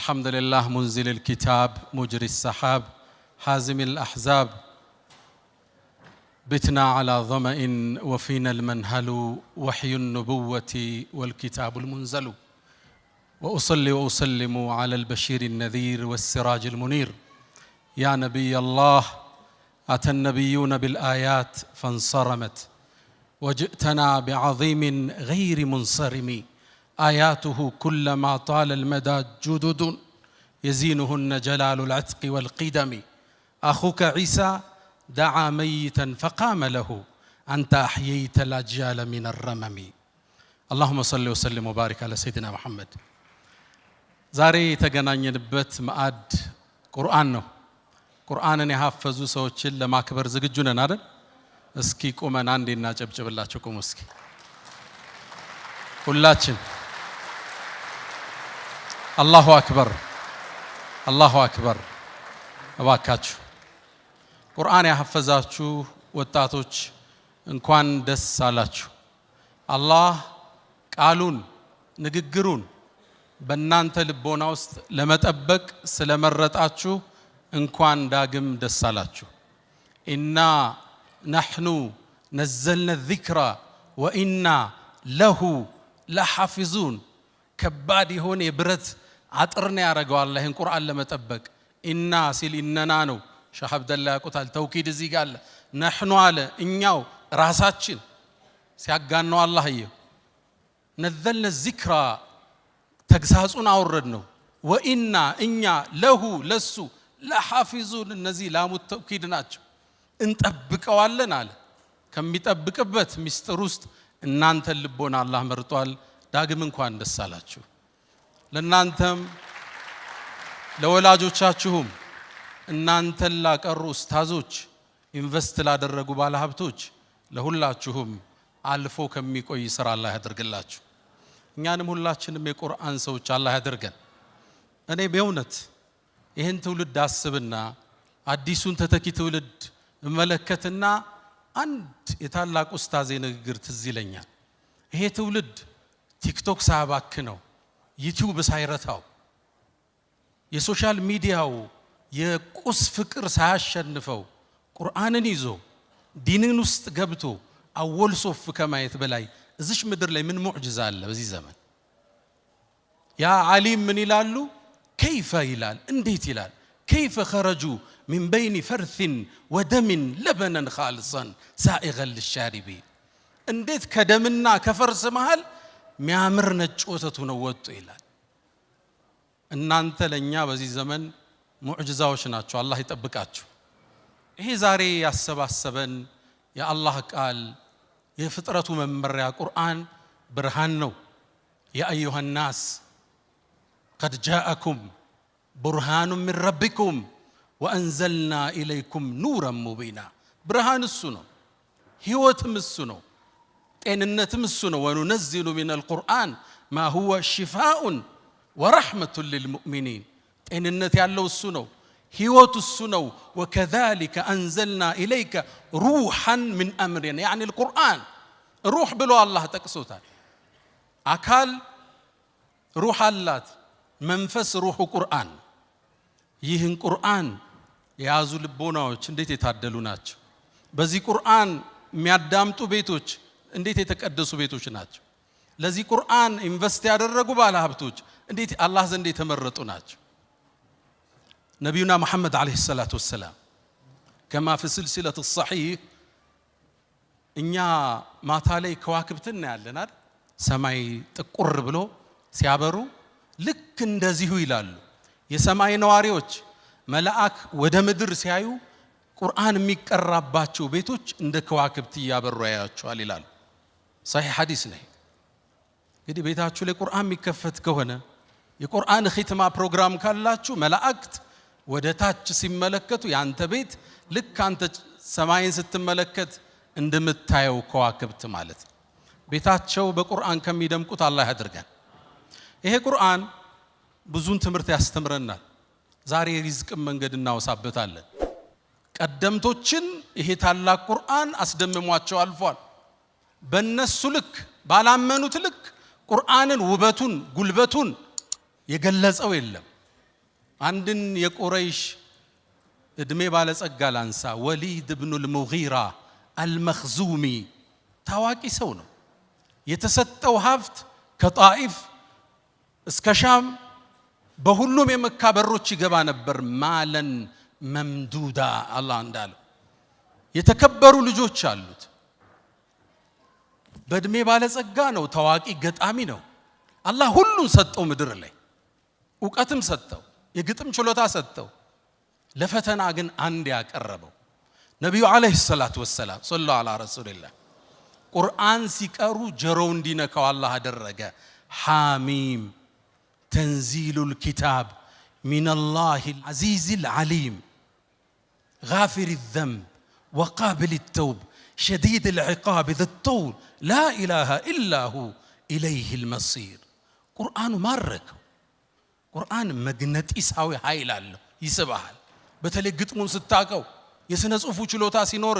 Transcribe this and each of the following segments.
الحمد لله منزل الكتاب مجري السحاب حازم الأحزاب بتنا على ظمأ وفينا المنهل وحي النبوة والكتاب المنزل وأصلي وأسلم على البشير النذير والسراج المنير يا نبي الله أتى النبيون بالآيات فانصرمت وجئتنا بعظيم غير منصرم آياته كلما طال المدى جدد يزينهن جلال العتق والقدم أخوك عيسى دعا ميتا فقام له أنت أحييت الأجيال من الرمم اللهم صل وسلم وبارك على سيدنا محمد زاري تغنانينبت مأد قرآن ነው ቁርአንን ያሐፈዙ ሰዎችን ለማክበር ዝግጁ ነን አይደል እስኪ ቆመን አንዴ እናጨብጭብላችሁ ቆሙ እስኪ ሁላችን አላሁ አክበር እባካችሁ ቁርአን ያሐፈዛችሁ ወጣቶች እንኳን ደስ አላችሁ አላህ ቃሉን ንግግሩን በእናንተ ልቦና ውስጥ ለመጠበቅ ስለመረጣችሁ እንኳን ዳግም ደስ አላችሁ ኢና نحن نزلنا الذكر وإنا له لحافظون ከባድ የሆነ የብረት አጥርና ያረጋው አላህ ይሄን ቁርአን ለመጠበቅ ኢና ሲል ኢነና ነው ሸህ አብደላ ያቆታል ተውኪድ እዚህ ጋር ነህኑ አለ እኛው ራሳችን ሲያጋነው አላህ ይሄ نزلنا الذكر ተግሳጹን አወረድ ነው ወኢና እኛ ለሁ ለሱ ለሐፊዙን እነዚህ ላሙ ተውኪድ ናቸው እንጠብቀዋለን አለ ከሚጠብቅበት ሚስጥር ውስጥ እናንተ ልቦና አላህ መርጧል ዳግም እንኳን ደስ አላችሁ ለናንተም ለወላጆቻችሁም እናንተ ላቀሩ ኡስታዞች ኢንቨስት ላደረጉ ባለሀብቶች ለሁላችሁም አልፎ ከሚቆይ ስራ አላህ ያደርግላችሁ እኛንም ሁላችንም የቁርአን ሰዎች አላህ ያደርገን እኔ በእውነት ይሄን ትውልድ አስብና አዲሱን ተተኪ ትውልድ መለከትና አንድ የታላቅ ኡስታዝ ንግግር ትዝ ይለኛል ይሄ ትውልድ ቲክቶክ ሳባክ ነው ዩቲዩብ ሳይረታው የሶሻል ሚዲያው የቁስ ፍቅር ሳያሸንፈው ቁርአንን ይዞ ዲንን ውስጥ ገብቶ አወል ሶፍ ከማየት በላይ እዚሽ ምድር ላይ ምን ሙዕጂዛ አለ በዚህ ዘመን ያ ዓሊም ምን ይላሉ كيف ይላል እንዴት ይላል كيف خرجوا من بين فرث ودم لبنا خالصا سائغا للشاربين እንዴት ከደምና ከፈርስ መሃል ሚያምር ነጭ ወተቱ ነው ወጡ ይላል እናንተ ለኛ በዚህ ዘመን ሙዕጂዛዎች ናችሁ አላህ ይጠብቃችሁ ይሄ ዛሬ ያሰባሰበን የአላህ ቃል የፍጥረቱ መመሪያ ቁርአን ብርሃን ነው ያ አዩሃ الناس قد جاءكم برهان من ربكم وأنزلنا إليكم نورا مبينا برهان السنة هيوتم السنة إنتم السنة وننزل من القرآن ما هو شفاء ورحمة للمؤمنين إنت يعلو السنة هيوت السنة وكذلك أنزلنا إليك روحا من أمرنا يعني القرآن روح بلو الله تكسوتا أكال روح الله መንፈስ روح ቁርአን ይህን ቁርአን ያዙ ልቦናዎች እንዴት የታደሉ ናቸው በዚህ ቁርአን የሚያዳምጡ ቤቶች እንዴት የተቀደሱ ቤቶች ናቸው ለዚህ ቁርአን ኢንቨስት ያደረጉ ባለሀብቶች እንዴት አላህ ዘንድ የተመረጡ ናቸው ነብዩና መሐመድ አለይሂ ሰላቱ ወሰለም كما في سلسله الصحيح እኛ ማታ ላይ ከዋክብትን ያለና ሰማይ ጥቁር ብሎ ሲያበሩ ልክ እንደዚሁ ይላሉ የሰማይ ነዋሪዎች መላእክ ወደ ምድር ሲያዩ ቁርአን የሚቀራባቸው ቤቶች እንደ ከዋክብት ያበሩ ያያቸዋል ይላሉ صحيح ሐዲስ ነው እንግዲህ ቤታችሁ ላይ ቁርአን የሚከፈት ከሆነ የቁርአን ኺትማ ፕሮግራም ካላችሁ መላእክት ወደ ታች ሲመለከቱ ያንተ ቤት ልክ አንተ ሰማይን ስትመለከት እንደምታየው ከዋክብት ማለት ቤታቸው በቁርአን ከሚደምቁት አላህ ያድርገን ይሄ ቁርአን ብዙን ትምህርት ያስተምረናል ዛሬ ሪዝቅ መንገድ እናወሳበታለን ቀደምቶችን ይሄ ታላቅ ቁርአን አስደምሟቸው አልፏል በእነሱ ልክ ባላመኑት ልክ ቁርአንን ውበቱን ጉልበቱን የገለጸው የለም አንድን የቁረይሽ እድሜ ባለጸጋ ላንሳ ወሊድ ኢብኑ አልሙጊራ አልመኽዙሚ ታዋቂ ሰው ነው የተሰጠው ሀብት ከጣኢፍ እስከ ሻም በሁሉም የመካ በሮች ይገባ ነበር ማለን መምዱዳ አላህ እንዳለው የተከበሩ ልጆች አሉት በእድሜ ባለጸጋ ነው ታዋቂ ገጣሚ ነው አላህ ሁሉን ሰጠው ምድር ላይ ዕውቀትም ሰጠው የግጥም ችሎታ ሰጠው ለፈተና ግን አንድ ያቀረበው ነብዩ አለይሂ ሰላቱ ወሰለም ሰለላሁ ዐላ ረሱልላህ ቁርአን ሲቀሩ ጀሮው እንዲነካው አላህ አደረገ ሐሚም ተንዚሉል ኪታብ ሚነላሂል አዚዚል ዓሊም غافر الذنب وقابل التوب شديد العقاب ذي الطول لا إله إلا هو إليه المصير قرآن مارك قرآن مغناطيساوي ኃይል አለው ይስባል በተለይ ግጥሙን ስታቀው የስነ ጽሁፉ ችሎታ ሲኖር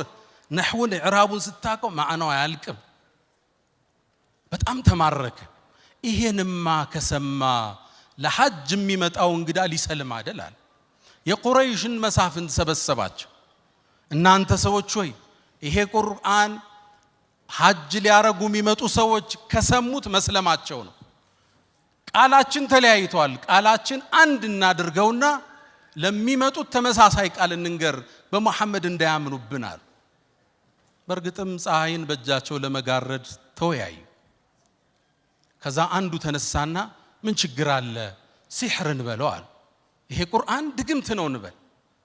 ነህውን ኢዕራቡን ስታቀው ማዕናው አያልቅም በጣም ተማረከ ይሄንማ ከሰማ ለሐጅ የሚመጣው እንግዳ ሊሰልም አይደል የቁረይሽን መሳፍንት ሰበሰባቸው እናንተ ሰዎች ሆይ ይሄ ቁርአን ሐጅ ሊያረጉ የሚመጡ ሰዎች ከሰሙት መስለማቸው ነው ቃላችን ተለያይቷል ቃላችን አንድ እናድርገውና ለሚመጡት ተመሳሳይ ቃል እንንገር በመሐመድ እንዳያምኑብናል በርግጥም ፀሐይን በእጃቸው ለመጋረድ ተወያዩ ከዛ አንዱ ተነሳና ምን ችግር አለ ሲህር እንበለው አለ ይሄ ቁርአን ድግምት ነው እንበል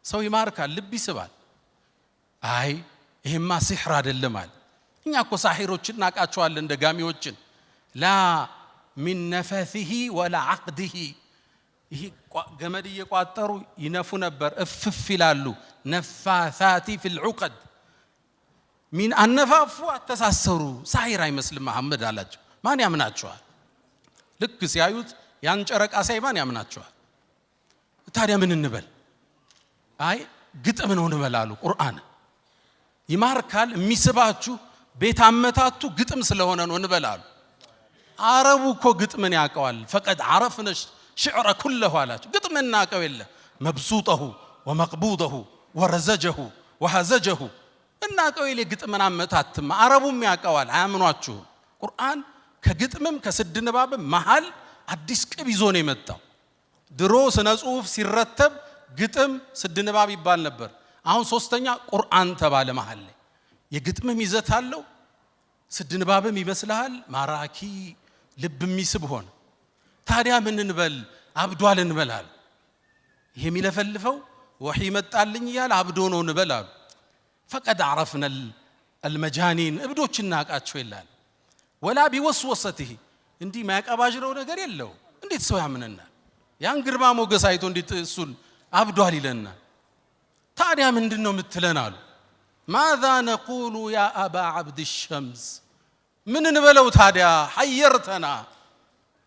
ሰው ይማርካል ልብ ይስባል አይ ይሄማ ሲህር አይደለም አለ እኛ እኮ ሳሂሮችን እናቃቸዋለን ደጋሚዎችን ላ من نفثه ولا عقده ይሄ ገመድ እየቋጠሩ ይነፉ ነበር እፍፍ ይላሉ ነፋሳቲ في العقد من አነፋፉ አተሳሰሩ ሳሂር አይመስልም መሐመድ አላቸው ማን ያምናቸዋል ልክ ሲያዩት ያን ጨረቃ ሳይ ማን ያምናቸዋል ታዲያ ምን እንበል አይ ግጥም ነው እንበላሉ ቁርአን ይማርካል የሚስባችሁ ቤት አመታቱ ግጥም ስለሆነ ነው እንበላሉ አረቡ እኮ ግጥምን ያቀዋል فقد عرفنا شعر كله አላቸው ግጥምና ያቀው የለ مبسوطه ومقبوضه ورزجه وهزجه እናቀው የለ ግጥምና አመታትም አረቡም ያቀዋል አያምኗችሁ ቁርአን ከግጥምም ከስድ ንባብም መሃል አዲስ ቅብ ይዞ ነው የመጣው ድሮ ስነ ጽሁፍ ሲረተብ ግጥም ስድ ንባብ ይባል ነበር አሁን ሶስተኛ ቁርአን ተባለ መሃል ላይ የግጥምም ይዘት አለው ስድ ንባብም ይመስላል ማራኪ ልብ የሚስብ ሆነ ታዲያ ምን እንበል አብዷል እንበላል ይሄ የሚለፈልፈው ወህይ መጣልኝ ይላል አብዶ ነው እንበላል فقد عرفنا المجانين እብዶችን ናቃቸው ይላል ولا بوسوسته እንዲ ማያቀባጅረው ነገር የለው እንዴት ሰው ያምነናል ያን ግርማ ሞገስ አይቶ እንዴት እሱን አብዷል ይለናል ታዲያ ምንድነው የምትለናሉ ماذا نقول يا ابا عبد الشمس من እንበለው ታዲያ حيرتنا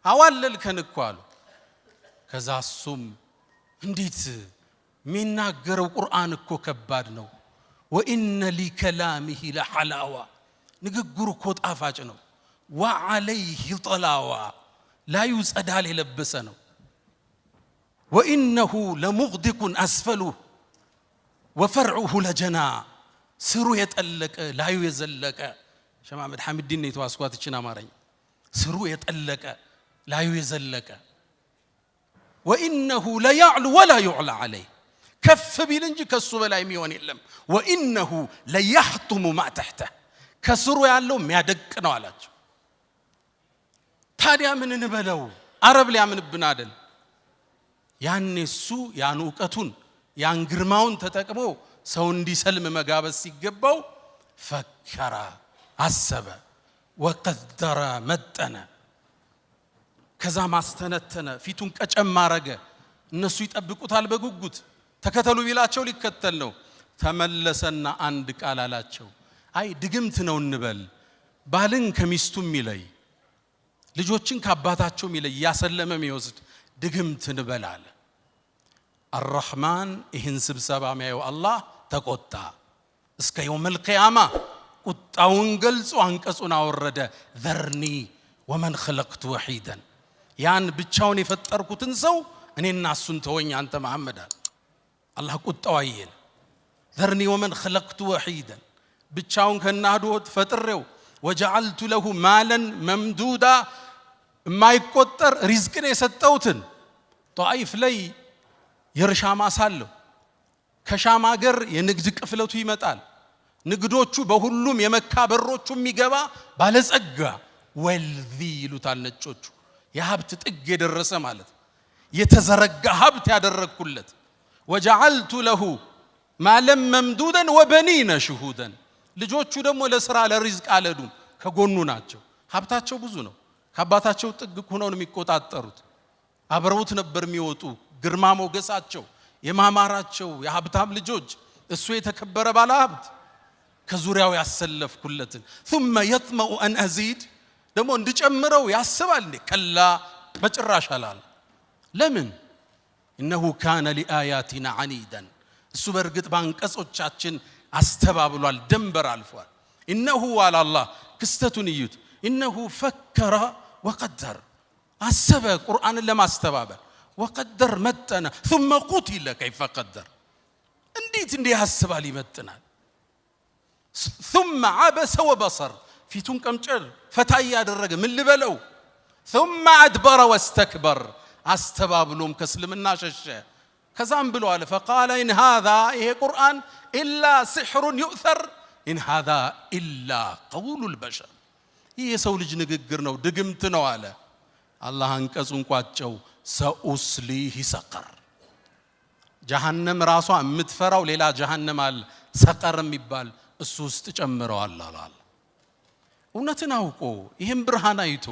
አዋለልከን እኮ አሉ ከዛ እሱም እንዴት ሚናገረው ቁርአን እኮ ከባድ ነው وان لكلامه لحلاوه ንግግሩ እኮ ጣፋጭ ነው وعليه طلاوه لا يصدال የለበሰ ነው وانه لمغدق اسفله وفرعه لجنا ስሩ የጠለቀ ላዩ የዘለቀ ሸማመድ ሐሚድን ነው የተዋስኳት እቺን አማርኛ ስሩ የጠለቀ ላዩ የዘለቀ وانه لا يعلو ولا يعلى عليه ከፍ ቢል እንጂ ከሱ በላይ የሚሆን የለም وانه لا يحطم ما تحته ከስሩ ያለው የሚያደቅ ነው አላቸው ታዲያ ምን እንበለው አረብ ሊያምንብን አይደል ያኔ እሱ ያን ዕውቀቱን ያን ግርማውን ተጠቅሞ ሰው እንዲሰልም መጋበስ ሲገባው ፈከራ አሰበ ወቀደረ መጠነ ከዛ ማስተነተነ ፊቱን ቀጨም ማረገ እነሱ ይጠብቁታል በጉጉት ተከተሉ ቢላቸው ሊከተል ነው ተመለሰና አንድ ቃል አላቸው አይ ድግምት ነው እንበል ባልን ከሚስቱም ይለይ ልጆችን ከአባታቸው ይለይ ያሰለመ የሚወስድ ድግምት እንበል አለ الرحمن ይህን ስብሰባ የሚያየው አላህ ተቆጣ እስከ يوم القيامه ቁጣውን ገልጾ አንቀጹን አወረደ ذرني ومن خلقت وحيدا ያን ብቻውን የፈጠርኩትን ሰው እኔና እሱን ተወኝ አንተ መሐመድ አለ። አላህ ቁጣው አየለ። ዘርኒ ወመን خلقت وحيدا ብቻውን ከናዶት ፈጥሬው وجعلت له مالا ممدودا የማይቆጠር ሪዝቅን የሰጠውትን ጧኢፍ ላይ የርሻ ማሳለው ከሻም ሀገር የንግድ ቅፍለቱ ይመጣል። ንግዶቹ በሁሉም የመካ በሮቹ የሚገባ ባለጸጋ ወልዚ ይሉታል ነጮቹ። የሀብት ጥግ የደረሰ ማለት የተዘረጋ ሀብት ያደረኩለት وجعلت له مالا ممدودا وبنين شهودا ልጆቹ ደግሞ ለሥራ ለሪዝቅ አለዱም ከጎኑ ናቸው። ሀብታቸው ብዙ ነው። ከአባታቸው ጥግ ሆነው ነው የሚቆጣጠሩት። አብረውት ነበር የሚወጡ ግርማ ሞገሳቸው የማማራቸው የሀብታም ልጆች እሱ የተከበረ ባለ ሀብት ከዙሪያው ያሰለፍኩለትን ثم يطمع ان ازيد ደግሞ እንድጨምረው ያስባል እንዴ? ከላ በጭራሽ አላለ። ለምን? انه كان لاياتنا عنيدا እሱ በርግጥ ባንቀጾቻችን አስተባብሏል፣ ደንበር አልፏል። انه على الله ክስተቱን እዩት። انه فكر وقدر አሰበ ቁርአንን ለማስተባበል وقدر متنا ثم قتل كيف قدر እንዴት ያስባል ይመጥናል። ثم عبس وبصر ፊቱን ቀምጨር ፈታይ ያደረገ ምን ልበለው ثم ادبر واستكبر አስተባብሎም ከእስልምና ሸሸ። ከዛም ብሎ አለ فقال ان هذا ይሄ ቁርአን الا سحر يؤثر ان هذا الا قول البشر ይሄ የሰው ልጅ ንግግር ነው ድግምት ነው አለ። አላህ አንቀጹን ቋጨው سأصليه سقر ጀሃነም ራሷ የምትፈራው ሌላ ጀሃነም አለ ሰቀር የሚባል እሱ ውስጥ ጨምረዋል አላል። እውነትን አውቆ ይሄን ብርሃን አይቶ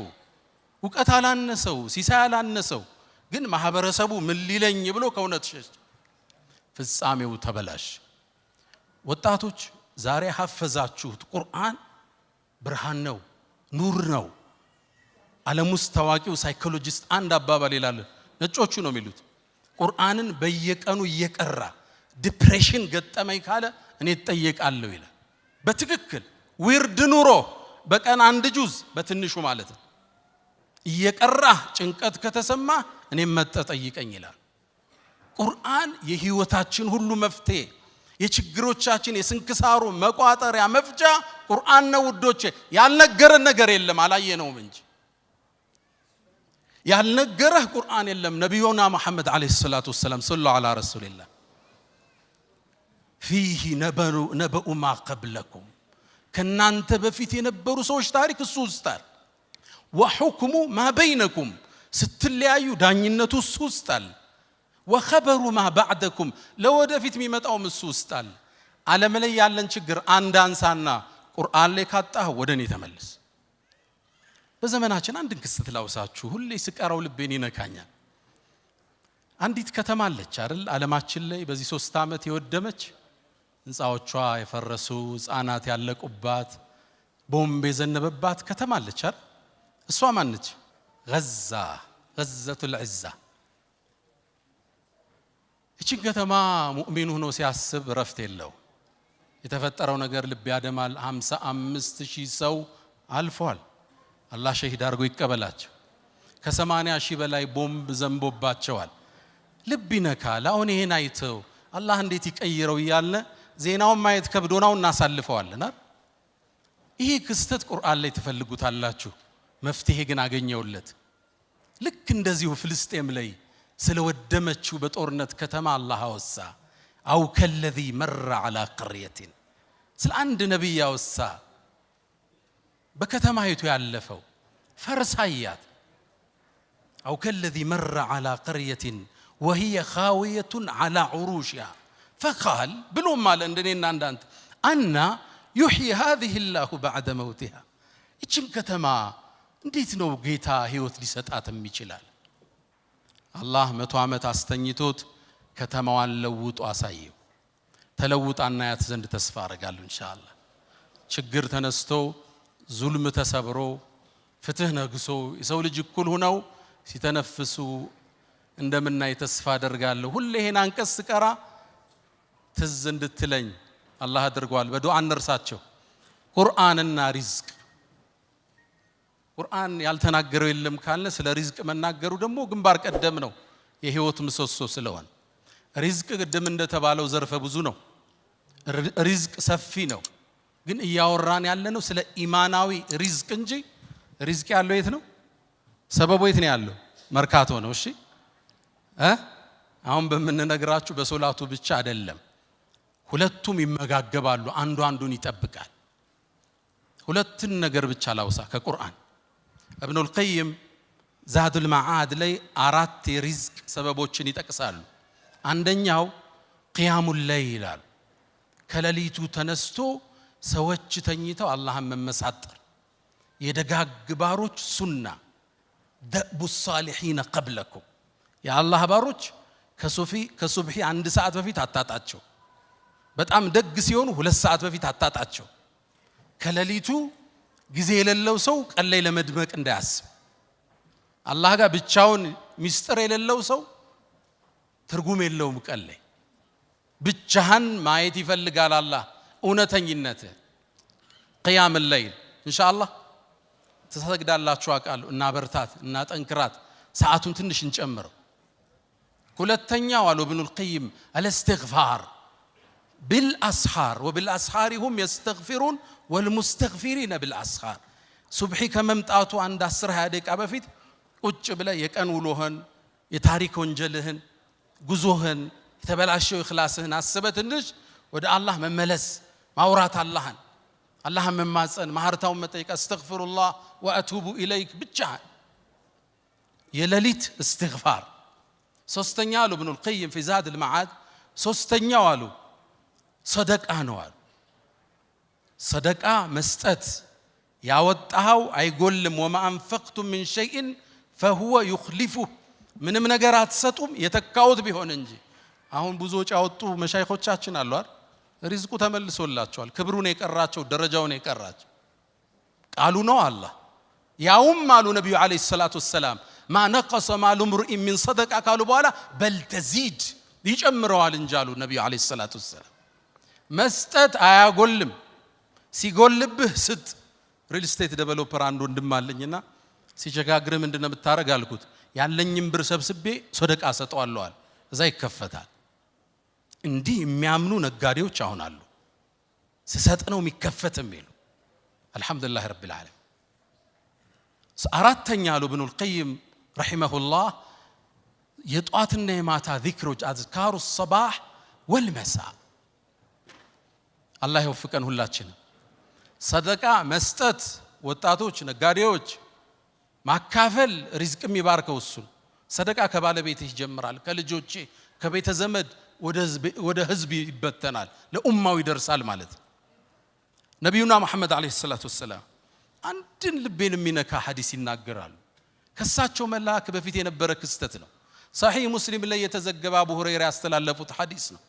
ዕውቀት አላነሰው ሲሳይ አላነሰው ግን ማህበረሰቡ ምን ሊለኝ ብሎ ከእውነት ሸሽ ፍጻሜው ተበላሽ። ወጣቶች ዛሬ ሐፈዛችሁት ቁርአን ብርሃን ነው ኑር ነው። ዓለም ውስጥ ታዋቂው ሳይኮሎጂስት አንድ አባባል ይላል፣ ነጮቹ ነው የሚሉት ቁርአንን በየቀኑ እየቀራ ዲፕሬሽን ገጠመኝ ካለ እኔ እጠየቃለሁ ይላል። በትክክል ዊርድ ኑሮ በቀን አንድ ጁዝ በትንሹ ማለት ነው እየቀራ ጭንቀት ከተሰማ እኔ መጠጠይቀኝ ይላል። ቁርአን የህይወታችን ሁሉ መፍትሄ የችግሮቻችን የስንክሳሩ መቋጠሪያ መፍጃ ቁርአን ነው ውዶቼ። ያልነገረን ነገር የለም አላየነውም እንጂ ያልነገረህ ቁርአን የለም። ነብዩና መሐመድ አለይሂ ሰላቱ ወሰለም ሰለላሁ ዐላ ረሱሊላህ فيه نبأ ما قبلكم ከናንተ በፊት የነበሩ ሰዎች ታሪክ እሱ ውስጣል። وحكم ما بينكم ስትለያዩ ዳኝነቱ እሱ ውስጣል። وخبر ما بعدكم ለወደፊት የሚመጣው እሱ ውስጣል። ዓለም ላይ ያለን ችግር አንድ አንሳና ቁርአን ላይ ካጣህ ወደኔ ተመለስ። በዘመናችን አንድን ክስተት ላውሳችሁ ሁሌ ስቀራው ልቤን ይነካኛል። አንዲት ከተማ አለች አይደል ዓለማችን ላይ በዚህ 3 ዓመት የወደመች ህንጻዎቿ የፈረሱ ህፃናት ያለቁባት ቦምብ የዘነበባት ከተማ አለች አይደል? እሷ ማን ነች? ገዘቱል ዒዛ። እቺ ከተማ ሙእሚን ሆኖ ሲያስብ ረፍት የለው። የተፈጠረው ነገር ልብ ያደማል። 55,000 ሰው አልፏል። አላህ ሸሂድ አድርጎ ይቀበላቸው። ከ80,000 በላይ ቦምብ ዘንቦባቸዋል። ልብ ይነካል። አሁን ይሄን አይተው አላህ እንዴት ይቀይረው ይያለ ዜናውን ማየት ከብዶናው እናሳልፈዋልና ይሄ ክስተት ቁርአን ላይ ተፈልጉታላችሁ። መፍትሄ ግን አገኘውለት። ልክ እንደዚሁ ፍልስጤም ላይ ስለወደመችው በጦርነት ከተማ አላህ አወሳ። አው ከለዚ መረ على قرية ስለ አንድ ነብይ አወሳ በከተማይቱ ያለፈው ፈርሳያት። አው ከለዚ መረ على قرية وهي خاوية على عروشها فقال بلوم مال እንደኔና እንዳንተ አና يحيي هذه الله بعد موتها እቺን ከተማ እንዴት ነው ጌታ ህይወት ሊሰጣት የሚችላል? አላህ 100 ዓመት አስተኝቶት ከተማዋን ለውጦ አሳየው። ተለውጣና ያት ዘንድ ተስፋ አደርጋለሁ ኢንሻአላህ። ችግር ተነስቶ ዙልም ተሰብሮ ፍትህ ነግሶ የሰው ልጅ እኩል ሆነው ሲተነፍሱ እንደምናይ ተስፋ አደርጋለሁ። ሁሌ ይሄን አንቀስ ቀራ ትዝ እንድትለኝ አላህ አድርጓል። በዱዓ እንርሳቸው። ቁርአንና ሪዝቅ ቁርአን ያልተናገረው የለም ካለ ስለ ሪዝቅ መናገሩ ደግሞ ግንባር ቀደም ነው። የህይወት ምሰሶ ስለሆነ ሪዝቅ ቅድም እንደተባለው ዘርፈ ብዙ ነው ሪዝቅ ሰፊ ነው ግን እያወራን ያለነው ስለ ኢማናዊ ሪዝቅ እንጂ ሪዝቅ ያለው የት ነው ሰበቡ የት ነው ያለው መርካቶ ነው እሺ አሁን በመነግራችሁ በሶላቱ ብቻ አይደለም ሁለቱም ይመጋገባሉ አንዱ አንዱን ይጠብቃል ሁለትን ነገር ብቻ ላውሳ ከቁርአን ابن القيم زاد المعاد ላይ አራት የሪዝቅ ሰበቦችን ይጠቅሳሉ አንደኛው قيام الليل ይላል ከሌሊቱ ተነስቶ ሰዎች ተኝተው አላህን መመሳጠር የደጋግ ባሮች ሱና دأب الصالحين قبلكم يا الله ባሮች ከሱብሂ 1 ሰዓት በፊት አታጣቸው በጣም ደግ ሲሆኑ 2 ሰዓት በፊት አታጣቸው ከሌሊቱ ጊዜ የሌለው ሰው ቀን ላይ ለመድመቅ እንዳያስብ አላህ ጋር ብቻውን ሚስጥር የሌለው ሰው ትርጉም የለውም ቀን ላይ ብቻህን ማየት ይፈልጋል አላህ እውነተኝነት قيام الليل ان شاء الله ተሰግዳላችሁ አቃሉ እና በርታት እና ጠንክራት ሰዓቱን ትንሽ እንጨምረው ሁለተኛው አሉ ابن القيم الاستغفار بالاسحار وبالاسحار هم يستغفرون والمستغفرين بالاسحار صبحي ከመምጣቱ አንድ 10-20 ደቂቃ በፊት ቁጭ ብለ የቀን ውሎህን የታሪክ ወንጀልህን ጉዞህን የተበላሸው ኢኽላስህን አስበትንሽ ወደ አላህ መመለስ ማውራት አላህን መማጸን ማህርታውን መጠየቅ አስተግፍሩላህ ወአቱቡ ኢለይክ ብቻ የሌሊት استغفار ሶስተኛ አሉ ابن القيم في زاد المعاد ሶስተኛው አሉ ሰደቃ ነው አሉ ሰደቃ መስጠት ያወጣው አይጎልም وما انفقتم من شيء فهو يخلفه ምንም ነገር አትሰጡም የተካውት ቢሆን እንጂ አሁን ብዙዎች ያወጡ መሻይኾቻችን አሉ አይደል ሪዝቁ ተመልሶላቸዋል ክብሩን የቀራቸው ደረጃውን የቀራቸው ቃሉ ነው አላህ ያውም አሉ ነብዩ አለይሂ ሰላቱ ወሰለም ما نقص مال امرئ من صدقه قالوا በኋላ بل تزيد ይጨምረዋል እንጂ አሉ ነብዩ አለይሂ ሰላቱ ወሰለም መስጠት አያጎልም ሲጎልብህ ስጥ ሪል ስቴት ዴቨሎፐር አንዱ እንደማለኝና ሲቸጋግር ምንድነው የምታረግ አልኩት ያለኝም ብር ሰብስቤ ሰደቃ ሰጠዋለዋል እዛ ይከፈታል እንዲህ የሚያምኑ ነጋዴዎች አሁን አሉ ሲሰጥ ነው የሚከፈትም ይሉ አልহামዱሊላህ ረብል ዓለሚን አራተኛ አሉ ابن القيم رحمه الله የጧትና የማታ ዚክሮች አዝካሩ الصباح والمساء አላህ ይወፍቀን ሁላችንም ሰደቃ መስጠት ወጣቶች ነጋዴዎች ማካፈል ሪዝቅ የሚባርከው እሱ ሰደቃ ከባለቤትህ ይጀምራል ከልጆች ከቤተ ዘመድ ወደ ህዝብ ይበተናል ለኡማው ይደርሳል ማለት ነብዩና መሐመድ አለይሂ ሰላቱ ወሰለም አንድን ልቤን የሚነካ ሐዲስ ይናገራሉ ከሳቸው መላክ በፊት የነበረ ክስተት ነው صحيح ሙስሊም ላይ የተዘገበ አቡ ሁረይራ ያስተላለፉት ሐዲስ ነው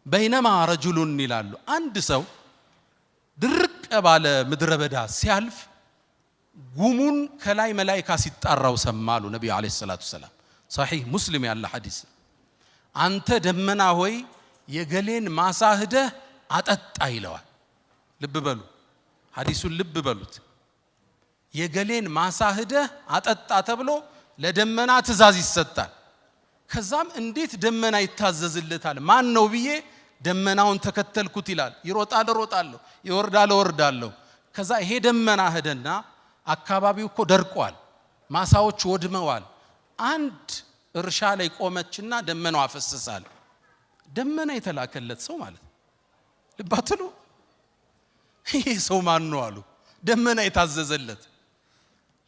بينما رجل ይላሉ አንድ ሰው ድርቅ ባለ ምድረ በዳ ሲያልፍ ጉሙን ከላይ መላእክት ሲጣራው ሰማሉ ነብዩ አለይሂ ሰላቱ ወሰለም صحيح ሙስሊም ያለ ሐዲስ አንተ ደመና ሆይ የገሌን ማሳህደ አጠጣ ይለዋል ልብ በሉ ሐዲሱን ልብ በሉት የገሌን ማሳህደ አጠጣ ተብሎ ለደመና ትእዛዝ ይሰጣል ከዛም እንዴት ደመና ይታዘዝለታል ማን ነው ብዬ ደመናውን ተከተልኩት ይላል ይሮጣለሁ ይወርዳለሁ ከዛ ይሄ ደመና ሄደና አካባቢው እኮ ደርቋል ማሳዎች ወድመዋል አንድ እርሻ ላይ ቆመችና ደመናው አፈሰሳል ደመና የተላከለት ሰው ማለት ልባትሉ ይሄ ሰው ማን ነው አሉ ደመና የታዘዘለት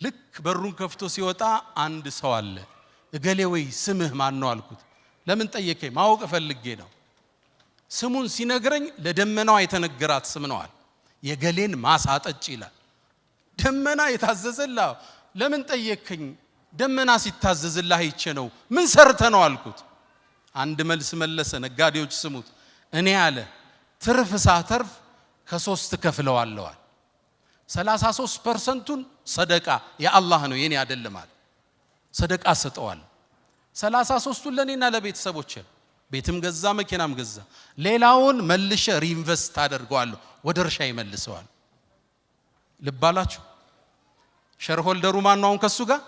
ልክ በሩን ከፍቶ ሲወጣ አንድ ሰው አለ እገሌ ወይ ስምህ ማን ነው አልኩት ለምን ጠየቀኝ ማወቅ ፈልጌ ነው ስሙን ሲነግረኝ ለደመናው የተነገራት ስም ነው አለ የገሌን ማሳጠጭ ይላል ደመና የታዘዘላ ለምን ጠየቀኝ ደመና ሲታዘዝልህ አይቼ ነው ምን ሰርተ ነው አልኩት አንድ መልስ መለሰ ነጋዴዎች ስሙት እኔ አለ ትርፍ ሳተርፍ ከ3 ከፍለዋለሁ 33%ን ሰደቃ የአላህ ነው የኔ አይደለም አለ ሰደቃ ሰጠዋል 33ቱን ለኔና ለቤተሰቦቼ ቤትም ገዛ መኪናም ገዛ ሌላውን መልሼ ሪኢንቨስት አደርገዋለሁ ወደ እርሻ ይመልሰዋል ልባላችሁ ሼር ሆልደሩ ማን ነው ከሱ ጋር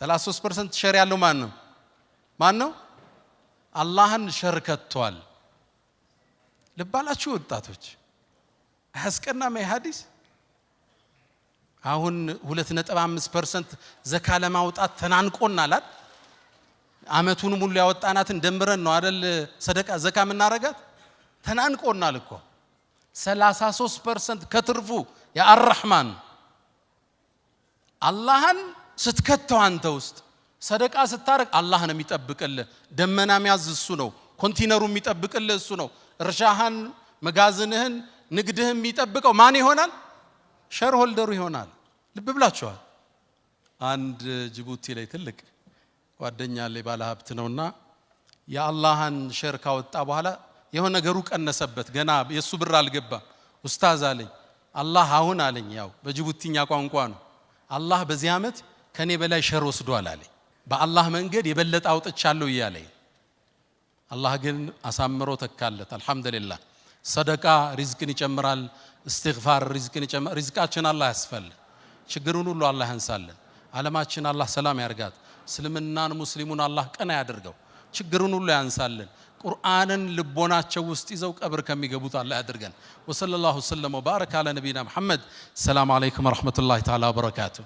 33% ሼር ያለው ማን ነው ማን ነው? አላህን ሸርከቷል። ልባላችሁ ወጣቶች አያስቀናም ሐዲስ? አሁን 2.5% ዘካ ለማውጣት ተናንቆናል አይደል? አመቱን ሙሉ ያወጣናትን ደምረን ነው አይደል ሰደቃ ዘካ ምናረጋት? ተናንቆናል እኮ 33% ከትርፉ ያ አርህማን አላህን ስትከተው አንተ ውስጥ ሰደቃ ስታረግ አላህ ነው የሚጠብቅልህ። ደመና የሚያዝ እሱ ነው። ኮንቲነሩ የሚጠብቅልህ እሱ ነው። እርሻህን፣ መጋዘንህን፣ ንግድህን የሚጠብቀው ማን ይሆናል? ሼር ሆልደሩ ይሆናል። ልብ ብላችኋል። አንድ ጅቡቲ ላይ ትልቅ ጓደኛ ላይ ባለ ሀብት ነውና የአላህን ሼር ካወጣ በኋላ የሆነ ነገሩ ቀነሰበት። ገና የሱ ብር አልገባም። ኡስታዝ አለኝ አላህ አሁን አለኝ፣ ያው በጅቡቲኛ ቋንቋ ነው፣ አላህ በዚህ አመት ከኔ በላይ ሼር ወስዷል አለኝ። በአላህ መንገድ የበለጠ አውጥቻለሁ ይያለኝ። አላህ ግን አሳምሮ ተካለት። አልহামዱሊላህ። ሰደቃ ሪዝቅን ይጨምራል። እስትግፋር ሪዝቅን ይጨምራል። ሪዝቃችን አላህ ያስፈል። ችግሩን ሁሉ አላህ ያንሳልን። ዓለማችን አላህ ሰላም ያርጋት። እስልምናን ሙስሊሙን አላህ ቀና ያድርገው። ችግሩን ሁሉ ያንሳልን። ቁርአንን ልቦናቸው ውስጥ ይዘው ቀብር ከሚገቡት አላህ ያድርገን። ወሰለላሁ ዐለይሂ ወሰለም ወባረከ ዐላ ነቢይና መሐመድ። ሰላም አለይኩም ወራህመቱላሂ ተዓላ ወበረካቱሁ።